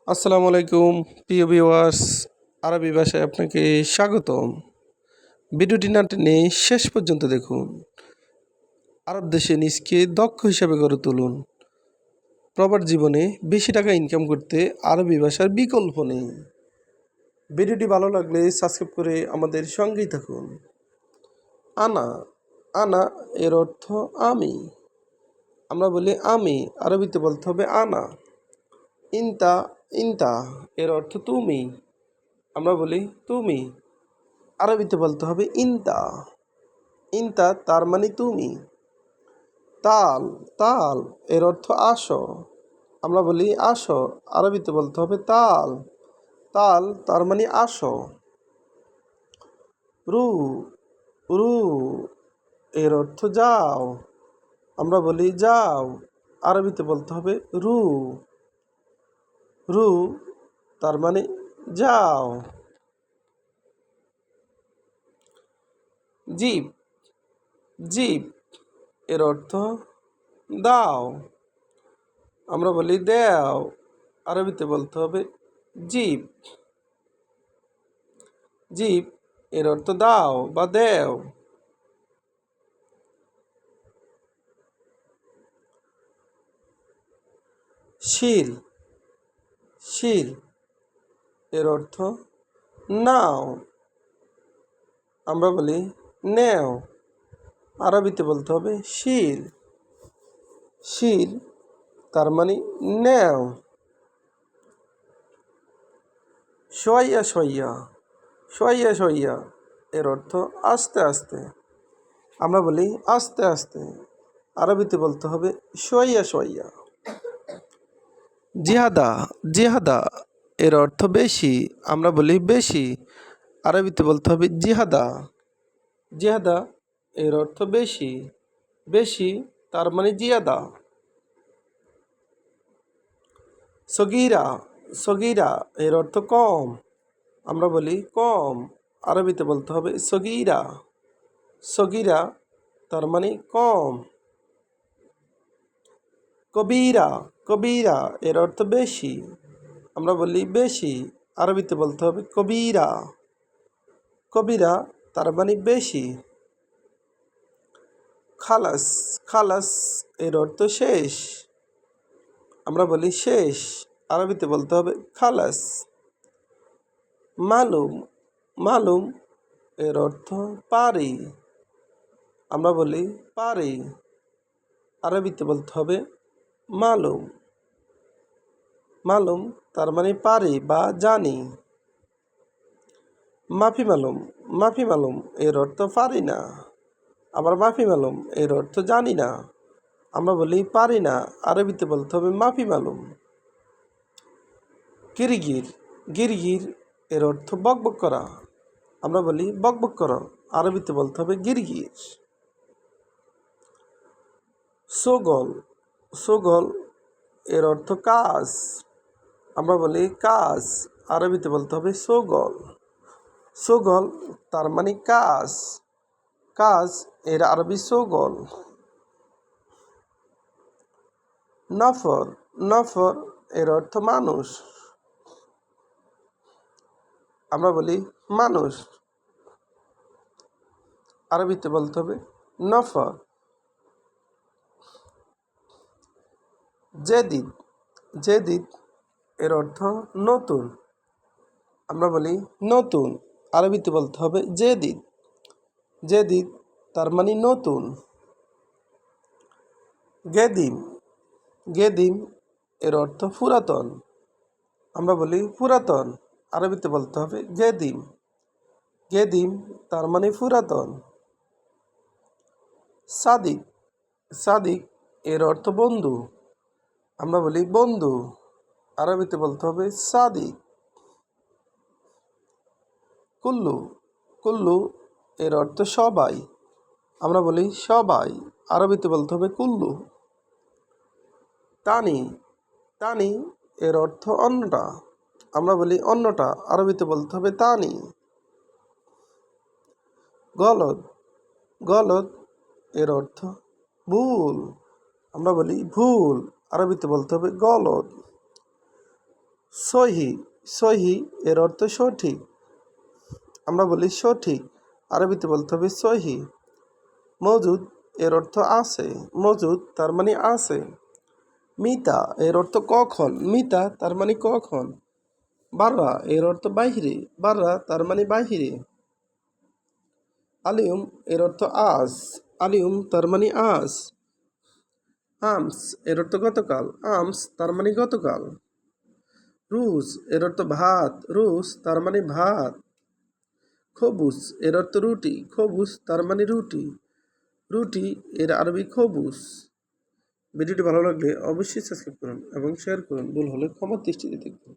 আসসালামু আলাইকুম প্রিয় ভিউয়ার্স, আরবি ভাষায় আপনাকে স্বাগতম। ভিডিওটি না টেনে শেষ পর্যন্ত দেখুন। আরব দেশে নিজকে দক্ষ হিসাবে গড়ে তুলুন। প্রবাস জীবনে বেশি টাকা ইনকাম করতে আরবি ভাষার বিকল্প নেই। ভিডিওটি ভালো লাগলে সাবস্ক্রাইব করে আমাদের সঙ্গেই থাকুন। আনা আনা এর অর্থ আমি। আমরা বলি আমি, আরবিতে বলতে হবে আনা। ইনতা ইনতা এর অর্থ তুমি। আমরা বলি তুমি, আরবিতে বলতে হবে ইনতা। ইনতা তার মানে তুমি। তাল তাল এর অর্থ আসো। আমরা বলি আসো, আরবিতে বলতে হবে তাল। তাল তার মানে আসো। রু রু এর অর্থ যাও। আমরা বলি যাও, আরবিতে বলতে হবে রু। রু তার মানে যাও। জিপ জিপ এর অর্থ দাও। আমরা বলি দেও, আরবিতে বলতে হবে জিপ। জিপ এর অর্থ দাও বা দেও। শিল শিল এর অর্থ নাও। আমরা বলি নেও, আরবিতে বলতে হবে শিল। শিল তার মানে নেও। সইয়া সইয়া সইয়া সইয়া এর অর্থ আস্তে আস্তে। আমরা বলি আস্তে আস্তে, আরবিতে বলতে হবে সইয়া সইয়া। জিহাদা জিহাদা এর অর্থ বেশি। আমরা বলি বেশি, আরবিতে বলতে হবে জিহাদা। জিহাদা এর অর্থ বেশি। বেশি তার মানে জিয়াদা। সগিরা সগিরা এর অর্থ কম। আমরা বলি কম, আরবিতে বলতে হবে সগিরা। সগিরা তার মানে কম। কবিরা কবিরা এর অর্থ বেশি। আমরা বলি বেশি, আরবিতে বলতে হবে কবিরা। কবিরা তার মানে বেশি। খালাস খালাস এর অর্থ শেষ। আমরা বলি শেষ, আরবিতে বলতে হবে খালাস। মালুম মালুম এর অর্থ পারি। আমরা বলি পারি, আরবিতে বলতে হবে মালুম। মালুম তার মানে পারি বা জানি। মাফি মালুম মাফি মালুম এর অর্থ পারি না। আবার মাফি মালুম এর অর্থ জানি না। আমরা বলি পারি না, আরবিতে বলতে হবে মাফি মালুম। গিরগির গিরগির এর অর্থ বকবক করা। আমরা বলি বকবক করো, আরবিতে বলতে হবে গিরগির। সোগল সোগল এর অর্থ কাজ। আমরা বলি কাজ, আরবিতে বলতে হবে সোগল। সোগল তার মানে কাজ। কাজ এর আরবি সোগল। নফর নফর এর অর্থ মানুষ। আমরা বলি মানুষ, আরবিতে বলতে হবে নফর। জেদিদ জেদিদ এর অর্থ নতুন। আমরা বলি নতুন, আরবিতে বলতে হবে জেদিদ। জেদিদ তার মানে নতুন। গেদিম গেদিম এর অর্থ পুরাতন। আমরা বলি পুরাতন, আরবিতে বলতে হবে গেদিম। গেদিম তার মানে পুরাতন। সাদিক সাদিক এর অর্থ বন্ধু। আমরা বলি বন্ধু, আরবিতে বলতে হবে সাদিক। কুল্লু কুল্লু এর অর্থ সবাই। আমরা বলি সবাই, আরবিতে বলতে হবে কুল্লু। তানি তানি এর অর্থ অন্যটা। আমরা বলি অন্যটা, আরবিতে বলতে হবে তানি। গলদ গলদ এর অর্থ ভুল। আমরা বলি ভুল, আরবিতে বলতে হবে গলদ। সহি, সহি এর অর্থ সঠিক। আমরা বলি সঠিক, আরবিতে বলতে হবে সহি। মজুদ এর অর্থ আছে, মজুদ তার মানে আছে। মিতা এর অর্থ কখন, মিতা তার মানে কখন। বাররা এর অর্থ বাহিরে, বাররা তার মানে বাহিরে। আলিউম এর অর্থ আজ, আলিউম তার মানে আজ। আমস এর অর্থ গতকাল, আমস তার মানে গতকাল। রুজ এর অর্থ ভাত, রুজ তার মানে ভাত। খবুস এর অর্থ রুটি, খবুস তার মানে রুটি, রুটি এর আরবি খবুস। ভিডিওটি ভালো লাগলে অবশ্যই সাবস্ক্রাইব করুন এবং শেয়ার করুন। ভুল হলে ক্ষমার দৃষ্টিতে দেখুন।